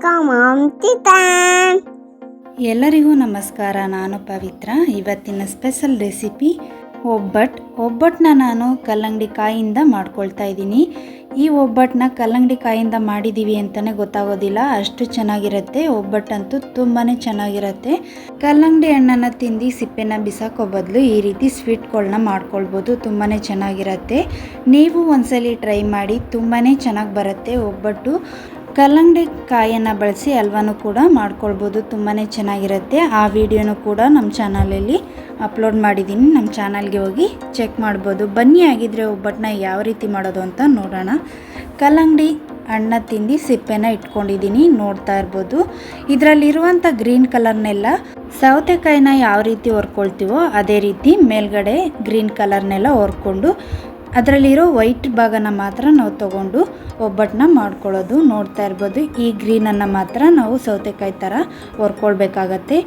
Welcome chicken. ಎಲ್ಲರಿಗೂ ನಮಸ್ಕಾರ. ನಾನು ಪವಿತ್ರ. ಇವತ್ತಿನ ಸ್ಪೆಷಲ್ ರೆಸಿಪಿ ಒಬ್ಬಟ್ಟನ್ನ ನಾನು ಕಲ್ಲಂಗಡಿ ಕಾಯಿಂದ ಮಾಡ್ಕೊಳ್ತಾ ಇದ್ದೀನಿ. ಈ ಒಬ್ಬಟ್ಟನ್ನ ಕಲ್ಲಂಗಡಿ ಕಾಯಿಂದ ಮಾಡಿದ್ದೀವಿ ಅಂತಲೇ ಗೊತ್ತಾಗೋದಿಲ್ಲ, ಅಷ್ಟು ಚೆನ್ನಾಗಿರುತ್ತೆ. ಒಬ್ಬಟ್ಟಂತೂ ತುಂಬಾ ಚೆನ್ನಾಗಿರುತ್ತೆ. ಕಲ್ಲಂಗಡಿ ಹಣ್ಣನ್ನು ತಿಂದು ಸಿಪ್ಪೆನ ಬಿಸಾಕೋ ಬದಲು ಈ ರೀತಿ ಸ್ವೀಟ್ಗಳನ್ನ ಮಾಡ್ಕೊಳ್ಬೋದು, ತುಂಬಾ ಚೆನ್ನಾಗಿರುತ್ತೆ. ನೀವು ಒಂದ್ಸಲಿ ಟ್ರೈ ಮಾಡಿ, ತುಂಬಾ ಚೆನ್ನಾಗಿ ಬರುತ್ತೆ ಒಬ್ಬಟ್ಟು. ಕಲ್ಲಂಗಡಿ ಕಾಯನ್ನು ಬಳಸಿ ಹಲ್ವಾನು ಕೂಡ ಮಾಡ್ಕೊಳ್ಬೋದು, ತುಂಬಾ ಚೆನ್ನಾಗಿರುತ್ತೆ. ಆ ವಿಡಿಯೋನು ಕೂಡ ನಮ್ಮ ಚಾನಲಲ್ಲಿ ಅಪ್ಲೋಡ್ ಮಾಡಿದ್ದೀನಿ, ನಮ್ಮ ಚಾನಲ್ಗೆ ಹೋಗಿ ಚೆಕ್ ಮಾಡ್ಬೋದು. ಬನ್ನಿ ಆಗಿದ್ರೆ ಒಬ್ಬಟ್ಟನ್ನ ಯಾವ ರೀತಿ ಮಾಡೋದು ಅಂತ ನೋಡೋಣ. ಕಲ್ಲಂಗಡಿ ಹಣ್ಣ ತಿಂದು ಸಿಪ್ಪೆನ ಇಟ್ಕೊಂಡಿದ್ದೀನಿ, ನೋಡ್ತಾ ಇರ್ಬೋದು. ಇದರಲ್ಲಿರುವಂಥ ಗ್ರೀನ್ ಕಲರ್ನೆಲ್ಲ ಸೌತೆಕಾಯಿನ ಯಾವ ರೀತಿ ಹೊರ್ಕೊಳ್ತೀವೋ ಅದೇ ರೀತಿ ಮೇಲ್ಗಡೆ ಗ್ರೀನ್ ಕಲರ್ನೆಲ್ಲ ಹೊರ್ಕೊಂಡು ಅದರಲ್ಲಿರೋ ವೈಟ್ ಭಾಗನ ಮಾತ್ರ ನಾವು ತಗೊಂಡು ಒಬ್ಬಟ್ಟನ್ನ ಮಾಡ್ಕೊಳ್ಳೋದು, ನೋಡ್ತಾ ಇರ್ಬೋದು. ಈ ಗ್ರೀನನ್ನು ಮಾತ್ರ ನಾವು ಸೌತೆಕಾಯಿ ಥರ ಹೊರ್ಕೊಳ್ಬೇಕಾಗತ್ತೆ.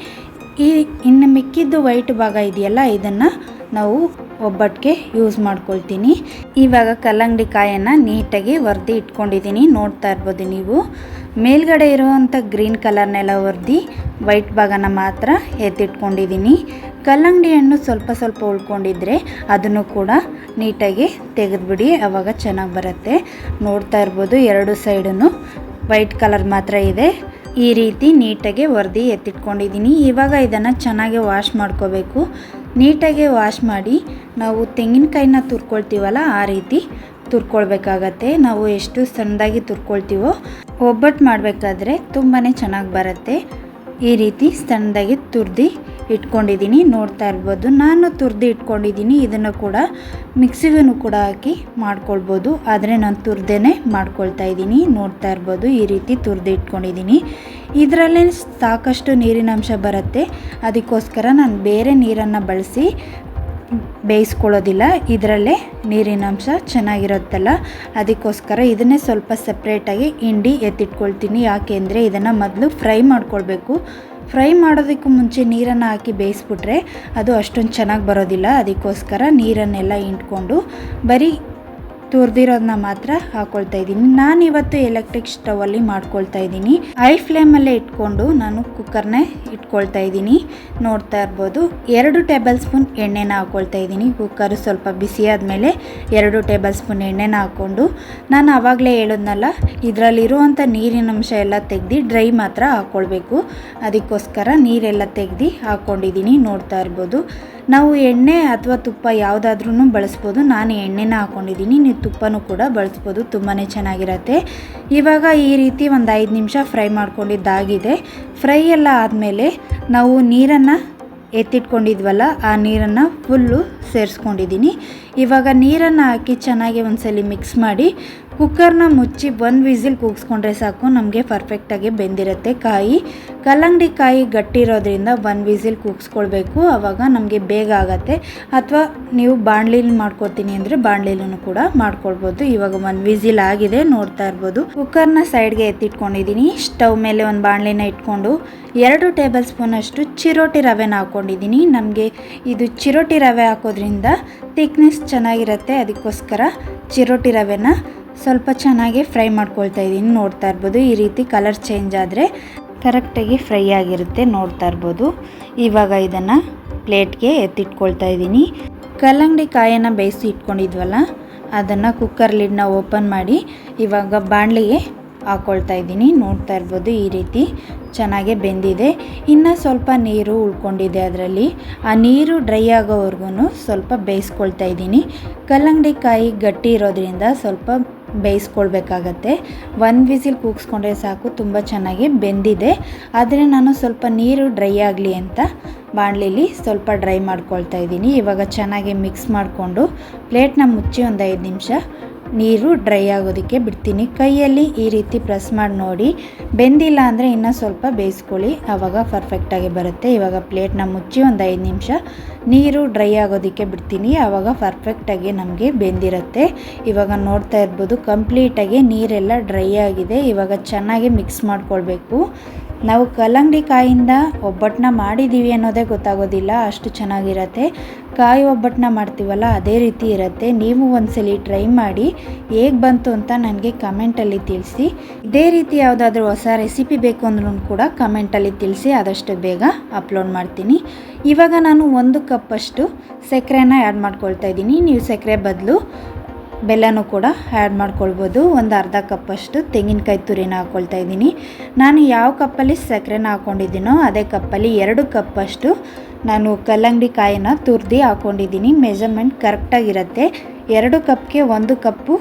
ಇನ್ನು ಮಿಕ್ಕಿದ್ದು ವೈಟ್ ಭಾಗ ಇದೆಯಲ್ಲ, ಇದನ್ನು ನಾವು ಒಬ್ಬಟ್ಟಿಗೆ ಯೂಸ್ ಮಾಡ್ಕೊಳ್ತೀನಿ. ಇವಾಗ ಕಲ್ಲಂಗಡಿ ಕಾಯನ್ನು ನೀಟಾಗಿ ಒರೆದು ಇಟ್ಕೊಂಡಿದ್ದೀನಿ, ನೋಡ್ತಾ ಇರ್ಬೋದು ನೀವು. ಮೇಲ್ಗಡೆ ಇರುವಂಥ ಗ್ರೀನ್ ಕಲರ್ನೆಲ್ಲ ಒರೆದು ವೈಟ್ ಭಾಗನ ಮಾತ್ರ ಎತ್ತಿಟ್ಕೊಂಡಿದ್ದೀನಿ. ಕಲ್ಲಂಗಡಿ ಹಣ್ಣು ಸ್ವಲ್ಪ ಸ್ವಲ್ಪ ಉಳ್ಕೊಂಡಿದ್ರೆ ಅದನ್ನು ಕೂಡ ನೀಟಾಗಿ ತೆಗೆದುಬಿಡಿ, ಆವಾಗ ಚೆನ್ನಾಗಿ ಬರುತ್ತೆ. ನೋಡ್ತಾ ಇರ್ಬೋದು, ಎರಡು ಸೈಡನ್ನು ವೈಟ್ ಕಲರ್ ಮಾತ್ರ ಇದೆ. ಈ ರೀತಿ ನೀಟಾಗಿ ಒರೆದು ಎತ್ತಿಟ್ಕೊಂಡಿದ್ದೀನಿ. ಇವಾಗ ಇದನ್ನು ಚೆನ್ನಾಗಿ ವಾಶ್ ಮಾಡ್ಕೋಬೇಕು. ನೀಟಾಗಿ ವಾಶ್ ಮಾಡಿ ನಾವು ತೆಂಗಿನಕಾಯಿನ ತುರ್ಕೊಳ್ತೀವಲ್ಲ, ಆ ರೀತಿ ತುರ್ಕೊಳ್ಬೇಕಾಗತ್ತೆ. ನಾವು ಎಷ್ಟು ಸಣ್ಣದಾಗಿ ತುರ್ಕೊಳ್ತೀವೋ ಒಬ್ಬಟ್ಟು ಮಾಡಬೇಕಾದ್ರೆ ತುಂಬಾ ಚೆನ್ನಾಗಿ ಬರುತ್ತೆ. ಈ ರೀತಿ ಸಣ್ಣದಾಗಿ ತುರ್ದು ಇಟ್ಕೊಂಡಿದ್ದೀನಿ, ನೋಡ್ತಾ ಇರ್ಬೋದು. ನಾನು ತುರ್ದು ಇಟ್ಕೊಂಡಿದ್ದೀನಿ. ಇದನ್ನು ಕೂಡ ಮಿಕ್ಸಿಗೂ ಕೂಡ ಹಾಕಿ ಮಾಡ್ಕೊಳ್ಬೋದು, ಆದರೆ ನಾನು ತುರ್ದೇನೆ ಮಾಡ್ಕೊಳ್ತಾ ಇದ್ದೀನಿ, ನೋಡ್ತಾ ಇರ್ಬೋದು. ಈ ರೀತಿ ತುರ್ದು ಇಟ್ಕೊಂಡಿದ್ದೀನಿ. ಇದರಲ್ಲೇ ಸಾಕಷ್ಟು ನೀರಿನಂಶ ಬರುತ್ತೆ, ಅದಕ್ಕೋಸ್ಕರ ನಾನು ಬೇರೆ ನೀರನ್ನು ಬಳಸಿ ಬೇಯಿಸ್ಕೊಳ್ಳೋದಿಲ್ಲ. ಇದರಲ್ಲೇ ನೀರಿನಂಶ ಚೆನ್ನಾಗಿರುತ್ತಲ್ಲ, ಅದಕ್ಕೋಸ್ಕರ ಇದನ್ನೇ ಸ್ವಲ್ಪ ಸಪ್ರೇಟಾಗಿ ಹಿಂಡಿ ಎತ್ತಿಟ್ಕೊಳ್ತೀನಿ. ಯಾಕೆಂದರೆ ಇದನ್ನು ಮೊದಲು ಫ್ರೈ ಮಾಡ್ಕೊಳ್ಬೇಕು. ಫ್ರೈ ಮಾಡೋದಕ್ಕೂ ಮುಂಚೆ ನೀರನ್ನು ಹಾಕಿ ಬೇಯಿಸ್ಬಿಟ್ರೆ ಅದು ಅಷ್ಟೊಂದು ಚೆನ್ನಾಗಿ ಬರೋದಿಲ್ಲ. ಅದಕ್ಕೋಸ್ಕರ ನೀರನ್ನೆಲ್ಲ ಹಿಂಡ್ಕೊಂಡು ಬರೀ ತುರಿದಿರೋದನ್ನ ಮಾತ್ರ ಹಾಕ್ಕೊಳ್ತಾ ಇದ್ದೀನಿ. ನಾನಿವತ್ತು ಎಲೆಕ್ಟ್ರಿಕ್ ಸ್ಟವಲ್ಲಿ ಮಾಡ್ಕೊಳ್ತಾ ಇದ್ದೀನಿ. ಹೈ ಫ್ಲೇಮಲ್ಲೇ ಇಟ್ಕೊಂಡು ನಾನು ಕುಕ್ಕರ್ನೇ ಇಟ್ಕೊಳ್ತಾ ಇದ್ದೀನಿ, ನೋಡ್ತಾ ಇರ್ಬೋದು. 2 ಟೇಬಲ್ ಸ್ಪೂನ್ ಎಣ್ಣೆನ ಹಾಕ್ಕೊಳ್ತಾ ಇದ್ದೀನಿ. ಕುಕ್ಕರು ಸ್ವಲ್ಪ ಬಿಸಿ ಆದಮೇಲೆ 2 ಟೇಬಲ್ ಸ್ಪೂನ್ ಎಣ್ಣೆನ ಹಾಕ್ಕೊಂಡು, ನಾನು ಆವಾಗಲೇ ಹೇಳಿದ್ನಲ್ಲ, ಇದರಲ್ಲಿರುವಂಥ ನೀರಿನಂಶ ಎಲ್ಲ ತೆಗೆದು ಡ್ರೈ ಮಾತ್ರ ಹಾಕ್ಕೊಳ್ಬೇಕು. ಅದಕ್ಕೋಸ್ಕರ ನೀರೆಲ್ಲ ತೆಗೆದು ಹಾಕ್ಕೊಂಡಿದ್ದೀನಿ, ನೋಡ್ತಾ ಇರ್ಬೋದು. ನಾವು ಎಣ್ಣೆ ಅಥವಾ ತುಪ್ಪ ಯಾವುದಾದ್ರೂ ಬಳಸ್ಬೋದು. ನಾನು ಎಣ್ಣೆನ ಹಾಕ್ಕೊಂಡಿದ್ದೀನಿ, ನೀವು ತುಪ್ಪನೂ ಕೂಡ ಬಳಸ್ಬೋದು, ತುಂಬಾ ಚೆನ್ನಾಗಿರುತ್ತೆ. ಇವಾಗ ಈ ರೀತಿ ಒಂದು 5 ನಿಮಿಷ ಫ್ರೈ ಮಾಡ್ಕೊಂಡಿದ್ದಾಗಿದೆ. ಫ್ರೈ ಎಲ್ಲ ಆದಮೇಲೆ ನಾವು ನೀರನ್ನು ಎತ್ತಿಟ್ಕೊಂಡಿದ್ವಲ್ಲ, ಆ ನೀರನ್ನು ಫುಲ್ಲು ಸೇರಿಸ್ಕೊಂಡಿದ್ದೀನಿ. ಇವಾಗ ನೀರನ್ನು ಹಾಕಿ ಚೆನ್ನಾಗಿ ಒಂದ್ಸಲಿ ಮಿಕ್ಸ್ ಮಾಡಿ ಕುಕ್ಕರ್ನ ಮುಚ್ಚಿ 1 ವಿಸಿಲ್ ಕೂಗಿಸ್ಕೊಂಡ್ರೆ ಸಾಕು, ನಮಗೆ ಪರ್ಫೆಕ್ಟಾಗಿ ಬೆಂದಿರುತ್ತೆ. ಕಲ್ಲಂಗಡಿ ಕಾಯಿ ಗಟ್ಟಿ ಇರೋದ್ರಿಂದ 1 ವಿಸಿಲ್ ಕೂಗಿಸ್ಕೊಳ್ಬೇಕು, ಆವಾಗ ನಮಗೆ ಬೇಗ ಆಗುತ್ತೆ. ಅಥವಾ ನೀವು ಬಾಣಲಿಲಿ ಮಾಡ್ಕೊತೀನಿ ಅಂದರೆ ಬಾಣಲಿಲೂ ಕೂಡ ಮಾಡ್ಕೊಳ್ಬೋದು. ಇವಾಗ 1 ವಿಸಿಲ್ ಆಗಿದೆ, ನೋಡ್ತಾ ಇರ್ಬೋದು. ಕುಕ್ಕರ್ನ ಸೈಡ್ಗೆ ಎತ್ತಿಟ್ಕೊಂಡಿದ್ದೀನಿ. ಸ್ಟವ್ ಮೇಲೆ ಒಂದು ಬಾಣಲಿನ ಇಟ್ಕೊಂಡು 2 ಟೇಬಲ್ ಸ್ಪೂನ್ ಅಷ್ಟು ಚಿರೋಟಿ ರವೆನ ಹಾಕ್ಕೊಂಡಿದ್ದೀನಿ. ನಮಗೆ ಇದು ಚಿರೋಟಿ ರವೆ ಹಾಕೋದ್ರಿಂದ ಥಿಕ್ನೆಸ್ ಚೆನ್ನಾಗಿರುತ್ತೆ, ಅದಕ್ಕೋಸ್ಕರ ಚಿರೋಟಿ ರವೆನ ಸ್ವಲ್ಪ ಚೆನ್ನಾಗಿ ಫ್ರೈ ಮಾಡ್ಕೊಳ್ತಾ ಇದ್ದೀನಿ, ನೋಡ್ತಾ ಇರ್ಬೋದು. ಈ ರೀತಿ ಕಲರ್ ಚೇಂಜ್ ಆದರೆ ಕರೆಕ್ಟಾಗಿ ಫ್ರೈ ಆಗಿರುತ್ತೆ, ನೋಡ್ತಾ ಇರ್ಬೋದು. ಇವಾಗ ಇದನ್ನು ಪ್ಲೇಟ್ಗೆ ಎತ್ತಿಟ್ಕೊಳ್ತಾ ಇದ್ದೀನಿ. ಕಲ್ಲಂಗಡಿ ಕಾಯನ್ನು ಬೇಯಿಸಿ ಇಟ್ಕೊಂಡಿದ್ವಲ್ಲ, ಅದನ್ನು ಕುಕ್ಕರ್ ಲಿಡ್ನ ಓಪನ್ ಮಾಡಿ ಇವಾಗ ಬಾಣಲಿಗೆ ಹಾಕ್ಕೊಳ್ತಾ ಇದ್ದೀನಿ, ನೋಡ್ತಾ ಇರ್ಬೋದು. ಈ ರೀತಿ ಚೆನ್ನಾಗೇ ಬೆಂದಿದೆ. ಇನ್ನು ಸ್ವಲ್ಪ ನೀರು ಉಳ್ಕೊಂಡಿದೆ ಅದರಲ್ಲಿ. ಆ ನೀರು ಡ್ರೈ ಆಗೋವರೆಗೂ ಸ್ವಲ್ಪ ಬೇಯಿಸ್ಕೊಳ್ತಾ ಇದ್ದೀನಿ. ಕಲ್ಲಂಗಡಿ ಕಾಯಿ ಗಟ್ಟಿ ಇರೋದ್ರಿಂದ ಸ್ವಲ್ಪ ಬೇಯಿಸ್ಕೊಳ್ಬೇಕಾಗತ್ತೆ. 1 ವಿಸಿಲ್ ಕೂಗಿಸ್ಕೊಂಡ್ರೆ ಸಾಕು, ತುಂಬ ಚೆನ್ನಾಗಿ ಬೆಂದಿದೆ. ಆದರೆ ನಾನು ಸ್ವಲ್ಪ ನೀರು ಡ್ರೈ ಆಗಲಿ ಅಂತ ಬಾಣಲಿಲಿ ಸ್ವಲ್ಪ ಡ್ರೈ ಮಾಡ್ಕೊಳ್ತಾ ಇದ್ದೀನಿ. ಇವಾಗ ಚೆನ್ನಾಗಿ ಮಿಕ್ಸ್ ಮಾಡಿಕೊಂಡು ಪ್ಲೇಟ್ನ ಮುಚ್ಚಿ ಒಂದು 5 ನಿಮಿಷ ನೀರು ಡ್ರೈ ಆಗೋದಕ್ಕೆ ಬಿಡ್ತೀನಿ. ಕೈಯಲ್ಲಿ ಈ ರೀತಿ ಪ್ರೆಸ್ ಮಾಡಿ ನೋಡಿ, ಬೆಂದಿಲ್ಲ ಅಂದರೆ ಇನ್ನೂ ಸ್ವಲ್ಪ ಬೇಯಿಸ್ಕೊಳ್ಳಿ, ಆವಾಗ ಪರ್ಫೆಕ್ಟಾಗಿ ಬರುತ್ತೆ. ಇವಾಗ ಪ್ಲೇಟ್ನ ಮುಚ್ಚಿ ಒಂದು 5 ನಿಮಿಷ ನೀರು ಡ್ರೈ ಆಗೋದಕ್ಕೆ ಬಿಡ್ತೀನಿ, ಆವಾಗ ಪರ್ಫೆಕ್ಟಾಗಿ ನಮಗೆ ಬೆಂದಿರುತ್ತೆ. ಇವಾಗ ನೋಡ್ತಾ ಇರ್ಬೋದು, ಕಂಪ್ಲೀಟಾಗಿ ನೀರೆಲ್ಲ ಡ್ರೈ ಆಗಿದೆ. ಇವಾಗ ಚೆನ್ನಾಗಿ ಮಿಕ್ಸ್ ಮಾಡ್ಕೊಳ್ಬೇಕು. ನಾವು ಕಲ್ಲಂಗಡಿ ಕಾಯಿಂದ ಒಬ್ಬಟ್ಟನ್ನ ಮಾಡಿದ್ದೀವಿ ಅನ್ನೋದೇ ಗೊತ್ತಾಗೋದಿಲ್ಲ, ಅಷ್ಟು ಚೆನ್ನಾಗಿರುತ್ತೆ. ಕಾಯಿ ಒಬ್ಬಟ್ಟನ್ನ ಮಾಡ್ತೀವಲ್ಲ ಅದೇ ರೀತಿ ಇರುತ್ತೆ. ನೀವು ಒಂದ್ಸಲಿ ಟ್ರೈ ಮಾಡಿ ಹೇಗೆ ಬಂತು ಅಂತ ನನಗೆ ಕಮೆಂಟಲ್ಲಿ ತಿಳಿಸಿ. ಇದೇ ರೀತಿ ಯಾವುದಾದ್ರೂ ಹೊಸ ರೆಸಿಪಿ ಬೇಕು ಅಂದ್ರೂ ಕೂಡ ಕಮೆಂಟಲ್ಲಿ ತಿಳಿಸಿ, ಆದಷ್ಟು ಬೇಗ ಅಪ್ಲೋಡ್ ಮಾಡ್ತೀನಿ. ಇವಾಗ ನಾನು 1 ಕಪ್ಪಷ್ಟು ಸಕ್ಕರೆನ ಆ್ಯಡ್ ಮಾಡ್ಕೊಳ್ತಾ ಇದ್ದೀನಿ. ನೀವು ಸಕ್ಕರೆ ಬದಲು ಬೆಲ್ಲನೂ ಕೂಡ ಆ್ಯಡ್ ಮಾಡ್ಕೊಳ್ಬೋದು. ಒಂದು ಅರ್ಧ ಕಪ್ಪಷ್ಟು ತೆಂಗಿನಕಾಯಿ ತುರಿನ ಹಾಕ್ಕೊಳ್ತಾ ಇದ್ದೀನಿ. ನಾನು ಯಾವ ಕಪ್ಪಲ್ಲಿ ಸಕ್ಕರೆನ ಹಾಕ್ಕೊಂಡಿದ್ದೀನೋ ಅದೇ ಕಪ್ಪಲ್ಲಿ 2 ಕಪ್ಪಷ್ಟು ನಾನು ಕಲ್ಲಂಗಡಿ ಕಾಯಿನ ತುರಿದು ಹಾಕ್ಕೊಂಡಿದ್ದೀನಿ. ಮೆಜರ್ಮೆಂಟ್ ಕರೆಕ್ಟಾಗಿರುತ್ತೆ. 2 ಕಪ್ಗೆ 1 ಕಪ್ಪು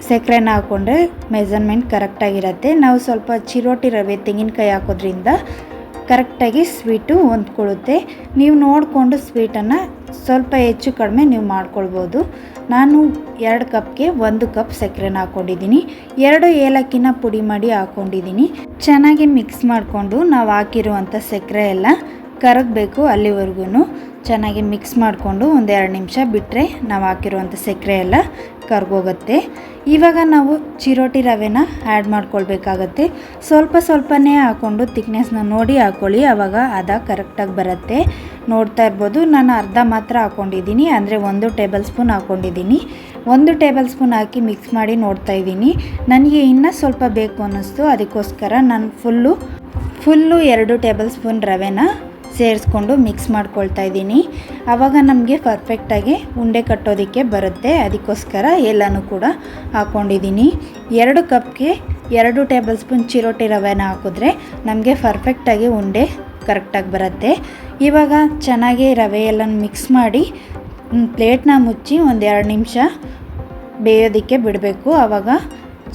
ಸಕ್ಕರೆನ ಹಾಕ್ಕೊಂಡ್ರೆ ಮೆಜರ್ಮೆಂಟ್ ಕರೆಕ್ಟಾಗಿರುತ್ತೆ. ನಾವು ಸ್ವಲ್ಪ ಚಿರೋಟಿ ರವೆ ತೆಂಗಿನಕಾಯಿ ಹಾಕೋದ್ರಿಂದ ಕರೆಕ್ಟಾಗಿ ಸ್ವೀಟು ಹೊಂದ್ಕೊಳ್ಳುತ್ತೆ. ನೀವು ನೋಡಿಕೊಂಡು ಸ್ವೀಟನ್ನು ಸ್ವಲ್ಪ ಹೆಚ್ಚು ಕಡಿಮೆ ನೀವು ಮಾಡ್ಕೊಳ್ಬೋದು. ನಾನು 2 ಕಪ್ಗೆ 1 ಕಪ್ ಸಕ್ಕರೆನ ಹಾಕ್ಕೊಂಡಿದ್ದೀನಿ. 2 ಏಲಕ್ಕಿನ ಪುಡಿ ಮಾಡಿ ಹಾಕ್ಕೊಂಡಿದ್ದೀನಿ. ಚೆನ್ನಾಗಿ ಮಿಕ್ಸ್ ಮಾಡಿಕೊಂಡು ನಾವು ಹಾಕಿರುವಂಥ ಸಕ್ಕರೆ ಎಲ್ಲ ಕರಗಬೇಕು. ಅಲ್ಲಿವರೆಗೂ ಚೆನ್ನಾಗಿ ಮಿಕ್ಸ್ ಮಾಡಿಕೊಂಡು 1-2 ನಿಮಿಷ ಬಿಟ್ಟರೆ ನಾವು ಹಾಕಿರುವಂಥ ಸಕ್ಕರೆ ಎಲ್ಲ ಕರ್ಗೋಗುತ್ತೆ. ಇವಾಗ ನಾವು ಚಿರೋಟಿ ರವೆನ ಆ್ಯಡ್ ಮಾಡ್ಕೊಳ್ಬೇಕಾಗತ್ತೆ. ಸ್ವಲ್ಪನೇ ಹಾಕ್ಕೊಂಡು ತಿಕ್ನೆಸ್ನ ನೋಡಿ ಹಾಕ್ಕೊಳ್ಳಿ, ಆವಾಗ ಕರೆಕ್ಟಾಗಿ ಬರುತ್ತೆ. ನೋಡ್ತಾ ಇರ್ಬೋದು, ನಾನು ಅರ್ಧ ಮಾತ್ರ ಹಾಕ್ಕೊಂಡಿದ್ದೀನಿ, ಅಂದರೆ 1 ಟೇಬಲ್ ಸ್ಪೂನ್ ಹಾಕ್ಕೊಂಡಿದ್ದೀನಿ. 1 ಟೇಬಲ್ ಸ್ಪೂನ್ ಹಾಕಿ ಮಿಕ್ಸ್ ಮಾಡಿ ನೋಡ್ತಾ ಇದ್ದೀನಿ. ನನಗೆ ಇನ್ನೂ ಸ್ವಲ್ಪ ಬೇಕು ಅನ್ನಿಸ್ತು, ಅದಕ್ಕೋಸ್ಕರ ನಾನು ಫುಲ್ಲು 2 ಟೇಬಲ್ ಸ್ಪೂನ್ ರವೆನ ಸೇರಿಸ್ಕೊಂಡು ಮಿಕ್ಸ್ ಮಾಡ್ಕೊಳ್ತಾ ಇದ್ದೀನಿ. ಆವಾಗ ನಮಗೆ ಪರ್ಫೆಕ್ಟಾಗಿ ಉಂಡೆ ಕಟ್ಟೋದಕ್ಕೆ ಬರುತ್ತೆ. ಅದಕ್ಕೋಸ್ಕರ ಎಲ್ಲನೂ ಕೂಡ ಹಾಕ್ಕೊಂಡಿದ್ದೀನಿ. 2 ಕಪ್ಗೆ 2 ಟೇಬಲ್ ಸ್ಪೂನ್ ಚಿರೋಟಿ ರವೆನ ಹಾಕಿದ್ರೆ ನಮಗೆ ಪರ್ಫೆಕ್ಟಾಗಿ ಉಂಡೆ ಕರೆಕ್ಟಾಗಿ ಬರುತ್ತೆ. ಇವಾಗ ಚೆನ್ನಾಗಿ ರವೆ ಎಲ್ಲ ಮಿಕ್ಸ್ ಮಾಡಿ ಪ್ಲೇಟ್ನ ಮುಚ್ಚಿ 1-2 ನಿಮಿಷ ಬೇಯೋದಕ್ಕೆ ಬಿಡಬೇಕು. ಆವಾಗ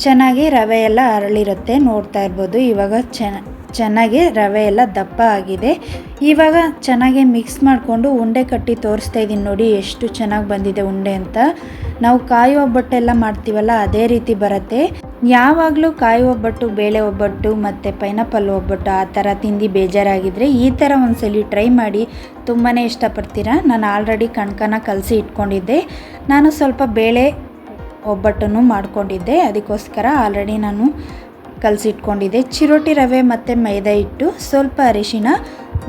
ಚೆನ್ನಾಗಿ ರವೆ ಎಲ್ಲ ಅರಳಿರುತ್ತೆ. ನೋಡ್ತಾ ಇರ್ಬೋದು, ಇವಾಗ ಚೆನ್ನಾಗಿ ರವೆ ಎಲ್ಲ ದಪ್ಪ ಆಗಿದೆ. ಇವಾಗ ಚೆನ್ನಾಗಿ ಮಿಕ್ಸ್ ಮಾಡಿಕೊಂಡು ಉಂಡೆ ಕಟ್ಟಿ ತೋರಿಸ್ತಾ ಇದ್ದೀನಿ ನೋಡಿ ಎಷ್ಟು ಚೆನ್ನಾಗಿ ಬಂದಿದೆ ಉಂಡೆ ಅಂತ. ನಾವು ಕಾಯಿ ಒಬ್ಬಟ್ಟೆಲ್ಲ ಮಾಡ್ತೀವಲ್ಲ ಅದೇ ರೀತಿ ಬರುತ್ತೆ. ಯಾವಾಗಲೂ ಕಾಯಿ ಒಬ್ಬಟ್ಟು, ಬೇಳೆ ಒಬ್ಬಟ್ಟು ಮತ್ತು ಪೈನಾಪಲ್ ಒಬ್ಬಟ್ಟು ಆ ಥರ ತಿಂದು ಬೇಜಾರಾಗಿದ್ದರೆ ಈ ಥರ ಒಂದ್ಸಲಿ ಟ್ರೈ ಮಾಡಿ, ತುಂಬಾ ಇಷ್ಟಪಡ್ತೀರಾ. ನಾನು ಆಲ್ರೆಡಿ ಕಣ್ಕನ ಕಲಸಿ ಇಟ್ಕೊಂಡಿದ್ದೆ. ನಾನು ಸ್ವಲ್ಪ ಬೇಳೆ ಒಬ್ಬಟ್ಟನ್ನು ಮಾಡ್ಕೊಂಡಿದ್ದೆ, ಅದಕ್ಕೋಸ್ಕರ ಆಲ್ರೆಡಿ ನಾನು ಕಲಸಿಟ್ಕೊಂಡಿದ್ದೆ. ಚಿರೋಟಿ ರವೆ ಮತ್ತು ಮೈದಾ ಹಿಟ್ಟು, ಸ್ವಲ್ಪ ಅರಿಶಿನ,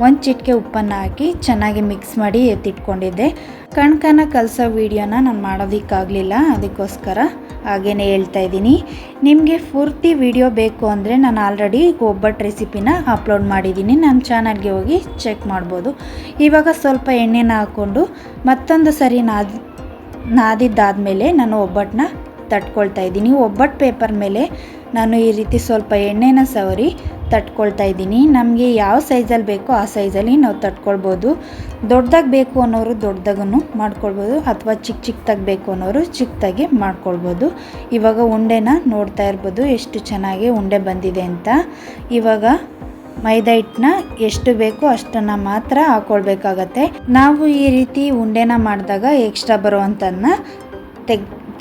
1 ಚಿಟಿಕೆ ಉಪ್ಪನ್ನು ಹಾಕಿ ಚೆನ್ನಾಗಿ ಮಿಕ್ಸ್ ಮಾಡಿ ಎತ್ತಿಟ್ಕೊಂಡಿದ್ದೆ. ಕಣ್ಕನ ಕಲಸೋ ವೀಡಿಯೋನ ನಾನು ಮಾಡೋದಕ್ಕಾಗಲಿಲ್ಲ, ಅದಕ್ಕೋಸ್ಕರ ಹಾಗೇ ಹೇಳ್ತಾ ಇದ್ದೀನಿ. ನಿಮಗೆ ಪೂರ್ತಿ ವಿಡಿಯೋ ಬೇಕು ಅಂದರೆ ನಾನು ಆಲ್ರೆಡಿ ಒಬ್ಬಟ್ಟು ರೆಸಿಪಿನ ಅಪ್ಲೋಡ್ ಮಾಡಿದ್ದೀನಿ, ನಮ್ಮ ಚಾನಲ್ಗೆ ಹೋಗಿ ಚೆಕ್ ಮಾಡ್ಬೋದು. ಇವಾಗ ಸ್ವಲ್ಪ ಎಣ್ಣೆನ ಹಾಕ್ಕೊಂಡು ಮತ್ತೊಂದು ಸರಿ ನಾದಿದ್ದಾದಮೇಲೆ ನಾನು ಒಬ್ಬಟ್ಟನ್ನ ತಟ್ಕೊಳ್ತಾ ಇದ್ದೀನಿ. ಒಬ್ಬಟ್ಟು ಪೇಪರ್ ಮೇಲೆ ನಾನು ಈ ರೀತಿ ಸ್ವಲ್ಪ ಎಣ್ಣೆನ ಸವರಿ ತಟ್ಕೊಳ್ತಾ ಇದ್ದೀನಿ. ನಮಗೆ ಯಾವ ಸೈಜಲ್ಲಿ ಬೇಕೋ ಆ ಸೈಜಲ್ಲಿ ನಾವು ತಟ್ಕೊಳ್ಬೋದು. ದೊಡ್ಡದಾಗಿ ಬೇಕು ಅನ್ನೋರು ದೊಡ್ಡದಾಗೂ ಮಾಡ್ಕೊಳ್ಬೋದು, ಅಥವಾ ಚಿಕ್ಕದಾಗಿ ಬೇಕು ಅನ್ನೋರು ಚಿಕ್ಕದಾಗಿ ಮಾಡ್ಕೊಳ್ಬೋದು. ಇವಾಗ ಉಂಡೆನ ನೋಡ್ತಾ ಇರ್ಬೋದು ಎಷ್ಟು ಚೆನ್ನಾಗಿ ಉಂಡೆ ಬಂದಿದೆ ಅಂತ. ಇವಾಗ ಮೈದಾ ಹಿಟ್ಟನ್ನ ಎಷ್ಟು ಬೇಕೋ ಅಷ್ಟನ್ನು ಮಾತ್ರ ಹಾಕ್ಕೊಳ್ಬೇಕಾಗತ್ತೆ. ನಾವು ಈ ರೀತಿ ಉಂಡೆನ ಮಾಡಿದಾಗ ಎಕ್ಸ್ಟ್ರಾ ಬರುವಂಥದ್ದನ್ನ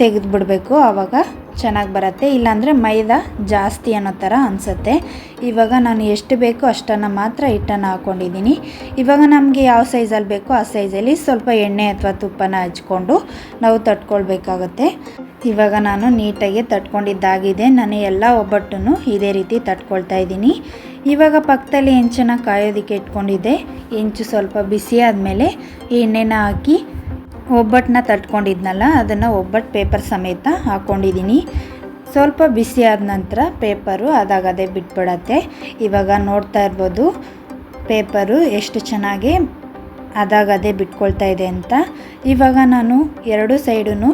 ತೆಗೆದುಬಿಡಬೇಕು, ಆವಾಗ ಚೆನ್ನಾಗಿ ಬರುತ್ತೆ. ಇಲ್ಲಾಂದರೆ ಮೈದಾ ಜಾಸ್ತಿ ಅನ್ನೋ ಥರ ಅನಿಸುತ್ತೆ. ಇವಾಗ ನಾನು ಎಷ್ಟು ಬೇಕೋ ಅಷ್ಟನ್ನು ಮಾತ್ರ ಹಿಟ್ಟನ್ನು ಹಾಕ್ಕೊಂಡಿದ್ದೀನಿ. ಇವಾಗ ನಮಗೆ ಯಾವ ಸೈಜಲ್ಲಿ ಬೇಕೋ ಆ ಸೈಜಲ್ಲಿ ಸ್ವಲ್ಪ ಎಣ್ಣೆ ಅಥವಾ ತುಪ್ಪನ ಹಚ್ಕೊಂಡು ನಾವು ತಟ್ಕೊಳ್ಬೇಕಾಗತ್ತೆ. ಇವಾಗ ನಾನು ನೀಟಾಗಿ ತಟ್ಕೊಂಡಿದ್ದಾಗಿದೆ. ನಾನು ಎಲ್ಲ ಒಬ್ಬಟ್ಟನ್ನು ಇದೇ ರೀತಿ ತಟ್ಕೊಳ್ತಾ ಇದ್ದೀನಿ. ಇವಾಗ ಪಕ್ಕದಲ್ಲಿ ಹೆಂಚನ್ನು ಕಾಯೋದಕ್ಕೆ ಇಟ್ಕೊಂಡಿದ್ದೆ. ಹೆಂಚು ಸ್ವಲ್ಪ ಬಿಸಿ ಆದಮೇಲೆ ಎಣ್ಣೆನ ಹಾಕಿ ಒಬ್ಬಟ್ಟನ್ನ ತಟ್ಕೊಂಡಿದ್ನಲ್ಲ ಅದನ್ನು ಒಬ್ಬಟ್ಟು ಪೇಪರ್ ಸಮೇತ ಹಾಕ್ಕೊಂಡಿದ್ದೀನಿ. ಸ್ವಲ್ಪ ಬಿಸಿ ಆದ ನಂತರ ಪೇಪರು ಅದಾಗದೇ ಬಿಟ್ಬಿಡತ್ತೆ. ಇವಾಗ ನೋಡ್ತಾ ಇರ್ಬೋದು ಪೇಪರು ಎಷ್ಟು ಚೆನ್ನಾಗಿ ಅದಾಗದೇ ಬಿಟ್ಕೊಳ್ತಾ ಇದೆ ಅಂತ. ಇವಾಗ ನಾನು 2 ಸೈಡೂ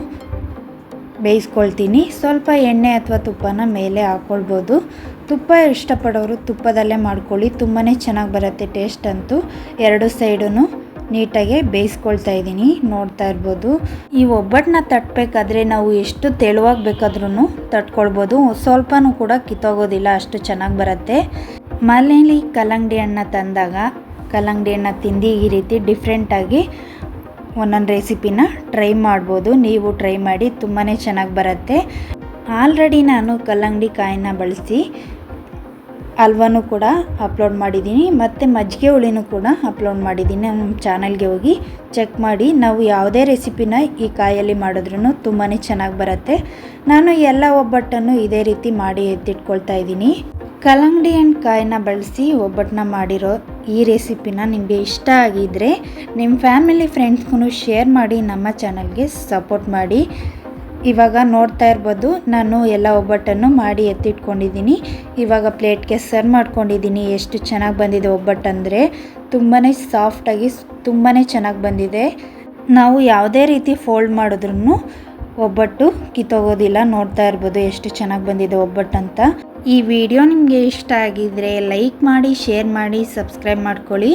ಬೇಯಿಸ್ಕೊಳ್ತೀನಿ. ಸ್ವಲ್ಪ ಎಣ್ಣೆ ಅಥವಾ ತುಪ್ಪನ ಮೇಲೆ ಹಾಕ್ಕೊಳ್ಬೋದು. ತುಪ್ಪ ಇಷ್ಟಪಡೋರು ತುಪ್ಪದಲ್ಲೇ ಮಾಡ್ಕೊಳ್ಳಿ, ತುಂಬಾ ಚೆನ್ನಾಗಿ ಬರುತ್ತೆ ಟೇಸ್ಟ್ ಅಂತೂ. 2 ಸೈಡೂ ನೀಟಾಗಿ ಬೇಯಿಸ್ಕೊಳ್ತಾ ಇದ್ದೀನಿ. ನೋಡ್ತಾ ಇರ್ಬೋದು, ಈ ಒಬ್ಬಟ್ಟನ್ನ ತಟ್ಟಬೇಕಾದ್ರೆ ನಾವು ಎಷ್ಟು ತೆಳುವಾಗಿ ಬೇಕಾದ್ರೂ ತಟ್ಕೊಳ್ಬೋದು, ಸ್ವಲ್ಪನೂ ಕೂಡ ಕಿತ್ತೋಗೋದಿಲ್ಲ, ಅಷ್ಟು ಚೆನ್ನಾಗಿ ಬರುತ್ತೆ. ಮನೇಲಿ ಕಲ್ಲಂಗಡಿ ಹಣ್ಣು ತಂದಾಗ ಕಲ್ಲಂಗಡಿ ಹಣ್ಣು ತಿಂದು ಈ ರೀತಿ ಡಿಫ್ರೆಂಟಾಗಿ ಒಂದೊಂದು ರೆಸಿಪಿನ ಟ್ರೈ ಮಾಡ್ಬೋದು. ನೀವು ಟ್ರೈ ಮಾಡಿ, ತುಂಬಾ ಚೆನ್ನಾಗಿ ಬರುತ್ತೆ. ಆಲ್ರೆಡಿ ನಾನು ಕಲ್ಲಂಗಡಿ ಕಾಯಿನ ಬಳಸಿ ಹಲ್ವನೂ ಕೂಡ ಅಪ್ಲೋಡ್ ಮಾಡಿದ್ದೀನಿ, ಮತ್ತು ಮಜ್ಜಿಗೆ ಹುಳಿನೂ ಕೂಡ ಅಪ್ಲೋಡ್ ಮಾಡಿದ್ದೀನಿ. ನಮ್ಮ ಚಾನಲ್ಗೆ ಹೋಗಿ ಚೆಕ್ ಮಾಡಿ. ನಾವು ಯಾವುದೇ ರೆಸಿಪಿನ ಈ ಕಾಯಲ್ಲಿ ಮಾಡಿದ್ರೂ ತುಂಬಾ ಚೆನ್ನಾಗಿ ಬರುತ್ತೆ. ನಾನು ಎಲ್ಲ ಒಬ್ಬಟ್ಟನ್ನು ಇದೇ ರೀತಿ ಮಾಡಿ ಎತ್ತಿಟ್ಕೊಳ್ತಾ ಇದ್ದೀನಿ. ಕಲ್ಲಂಗಡಿ ಹಣ್ಣು ಕಾಯಿನ ಬಳಸಿ ಒಬ್ಬಟ್ಟನ್ನ ಮಾಡಿರೋ ಈ ರೆಸಿಪಿನ ನಿಮಗೆ ಇಷ್ಟ ಆಗಿದ್ದರೆ ನಿಮ್ಮ ಫ್ಯಾಮಿಲಿ ಫ್ರೆಂಡ್ಸ್ಗೂ ಶೇರ್ ಮಾಡಿ, ನಮ್ಮ ಚಾನಲ್ಗೆ ಸಪೋರ್ಟ್ ಮಾಡಿ. ಇವಾಗ ನೋಡ್ತಾ ಇರ್ಬೋದು, ನಾನು ಎಲ್ಲ ಒಬ್ಬಟ್ಟನ್ನು ಮಾಡಿ ಎತ್ತಿಟ್ಕೊಂಡಿದ್ದೀನಿ. ಇವಾಗ ಪ್ಲೇಟ್ಗೆ ಸರ್ವ್ ಮಾಡ್ಕೊಂಡಿದ್ದೀನಿ. ಎಷ್ಟು ಚೆನ್ನಾಗಿ ಬಂದಿದೆ ಒಬ್ಬಟ್ಟು ಅಂದರೆ ತುಂಬಾ ಸಾಫ್ಟಾಗಿ ತುಂಬಾ ಚೆನ್ನಾಗಿ ಬಂದಿದೆ. ನಾವು ಯಾವುದೇ ರೀತಿ ಫೋಲ್ಡ್ ಮಾಡಿದ್ರೂ ಒಬ್ಬಟ್ಟು ಕಿತ್ತೋಗೋದಿಲ್ಲ. ನೋಡ್ತಾ ಇರ್ಬೋದು ಎಷ್ಟು ಚೆನ್ನಾಗಿ ಬಂದಿದೆ ಒಬ್ಬಟ್ಟು ಅಂತ. ಈ ವಿಡಿಯೋ ನಿಮಗೆ ಇಷ್ಟ ಆಗಿದ್ದರೆ ಲೈಕ್ ಮಾಡಿ, ಶೇರ್ ಮಾಡಿ, ಸಬ್ಸ್ಕ್ರೈಬ್ ಮಾಡ್ಕೊಳ್ಳಿ.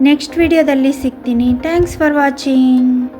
ನೆಕ್ಸ್ಟ್ ವಿಡಿಯೋದಲ್ಲಿ ಸಿಗ್ತೀನಿ. Thanks for watching.